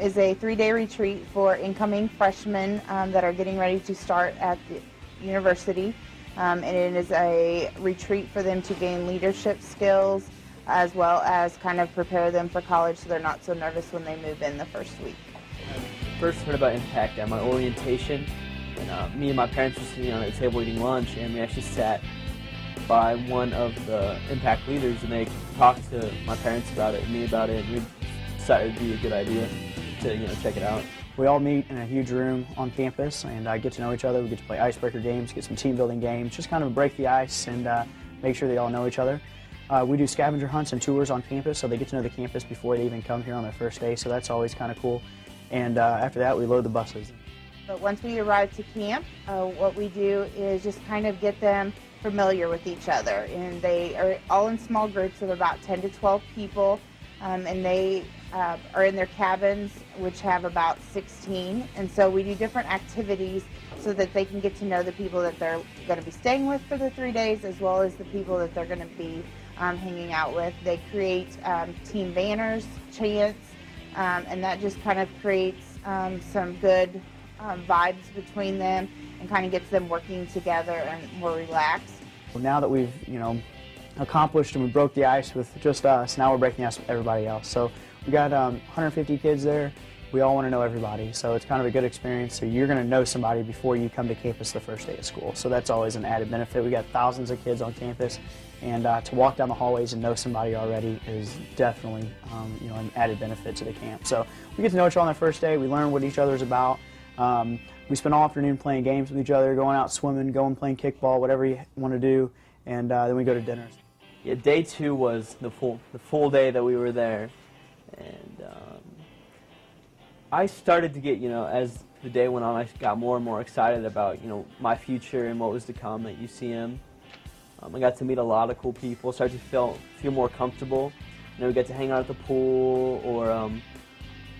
is a 3-day retreat for incoming freshmen that are getting ready to start at the university. And it is a retreat for them to gain leadership skills as well as kind of prepare them for college so they're not so nervous when they move in the first week. First heard about Impact at my orientation, and me and my parents were sitting on a table eating lunch, and we actually sat by one of the Impact leaders, and they talked to my parents about it and me about it, and we decided it'd be a good idea to check it out. We all meet in a huge room on campus and get to know each other. We get to play icebreaker games, get some team building games, just kind of break the ice and make sure they all know each other. We do scavenger hunts and tours on campus, so they get to know the campus before they even come here on their first day, so that's always kind of cool. And after that, we load the buses. But once we arrive to camp, what we do is just kind of get them familiar with each other. And they are all in small groups of about 10 to 12 people, and they are in their cabins, which have about 16. And so we do different activities so that they can get to know the people that they're going to be staying with for the 3 days, as well as the people that they're going to be hanging out with. They create team banners, chants, and that just kind of creates some good vibes between them and kind of gets them working together and more relaxed. Well, now that we've accomplished and we broke the ice with just us, now we're breaking the ice with everybody else. So we got 150 kids there. We all want to know everybody, so it's kind of a good experience. So you're going to know somebody before you come to campus the first day of school. So that's always an added benefit. We got thousands of kids on campus, and to walk down the hallways and know somebody already is definitely an added benefit to the camp. So we get to know each other on the first day. We learn what each other's about. We spend all afternoon playing games with each other, going out swimming, going playing kickball, whatever you want to do, and then we go to dinner. Yeah, day 2 was the full day that we were there, and I started to get, as the day went on, I got more and more excited about, my future and what was to come at UCM. I got to meet a lot of cool people, started to feel more comfortable. We got to hang out at the pool or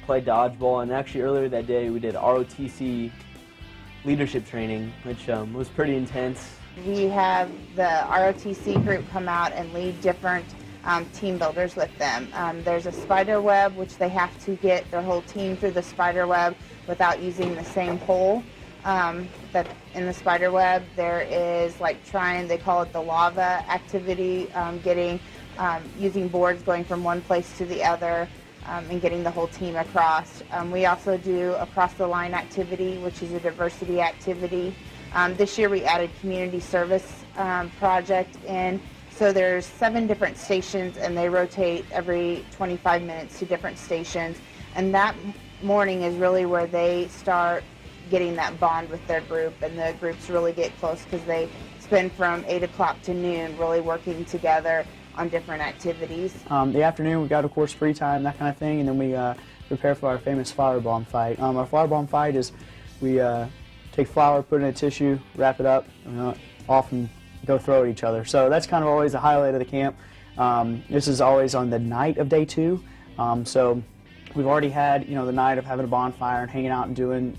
play dodgeball, and actually earlier that day we did ROTC leadership training, which was pretty intense. We have the ROTC group come out and lead different team builders with them. There's a spider web, which they have to get their whole team through the spider web without using the same pole. That in the spider web there is they call it the lava activity, using boards going from one place to the other and getting the whole team across. We also do a cross the line activity, which is a diversity activity. This year we added community service project in. So there's 7 different stations, and they rotate every 25 minutes to different stations. And that morning is really where they start getting that bond with their group, and the groups really get close because they spend from 8 o'clock to noon really working together on different activities. The afternoon we got, of course, free time, that kind of thing, and then we prepare for our famous flower bomb fight. Our flower bomb fight is we take flour, put it in a tissue, wrap it up, often go throw at each other. So that's kind of always the highlight of the camp. This is always on the night of day 2. So we've already had the night of having a bonfire and hanging out and doing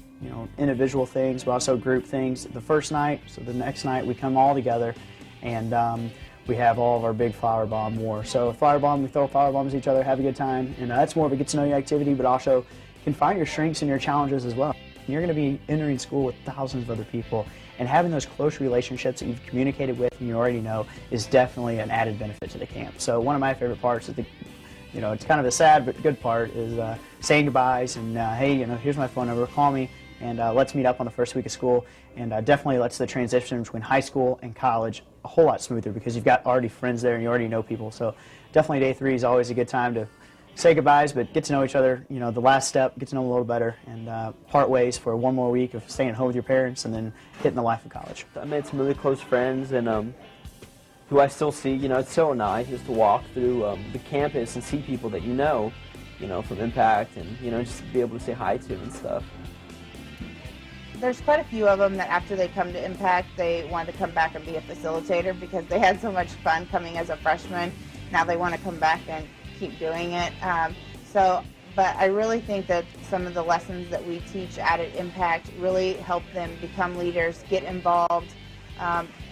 individual things, but also group things the first night. So the next night we come all together and we have all of our big flower bomb war. So flower bomb, we throw flower bombs at each other, have a good time, and that's more of a get to know you activity, but also you can find your strengths and your challenges as well. You're going to be entering school with thousands of other people, and having those close relationships that you've communicated with and you already know is definitely an added benefit to the camp. So one of my favorite parts is it's kind of the sad but good part is saying goodbyes and hey, here's my phone number, call me, and let's meet up on the first week of school, and definitely lets the transition between high school and college a whole lot smoother because you've got already friends there and you already know people. So definitely day 3 is always a good time to say goodbyes, but get to know each other. The last step, get to know them a little better, and part ways for one more week of staying at home with your parents and then hitting the life of college. I made some really close friends, and who I still see. It's so nice just to walk through the campus and see people that from Impact, and just be able to say hi to and stuff. There's quite a few of them that after they come to Impact, they want to come back and be a facilitator because they had so much fun coming as a freshman. Now they want to come back and keep doing it. But I really think that some of the lessons that we teach at Impact really help them become leaders, get involved,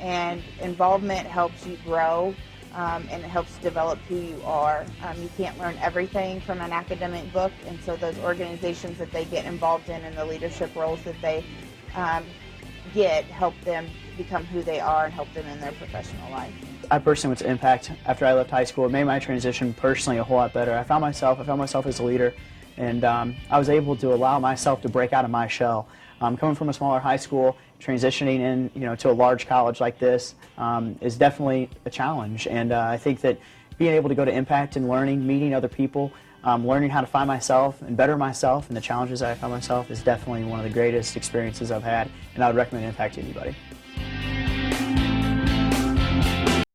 and involvement helps you grow. and it helps develop who you are. You can't learn everything from an academic book, and so those organizations that they get involved in and the leadership roles that they get help them become who they are and help them in their professional life. I personally went to Impact after I left high school. It made my transition personally a whole lot better. I found myself as a leader, and I was able to allow myself to break out of my shell. Coming from a smaller high school, transitioning in, to a large college like this is definitely a challenge. And I think that being able to go to Impact and learning, meeting other people, learning how to find myself and better myself and the challenges that I found myself is definitely one of the greatest experiences I've had, and I would recommend Impact to anybody.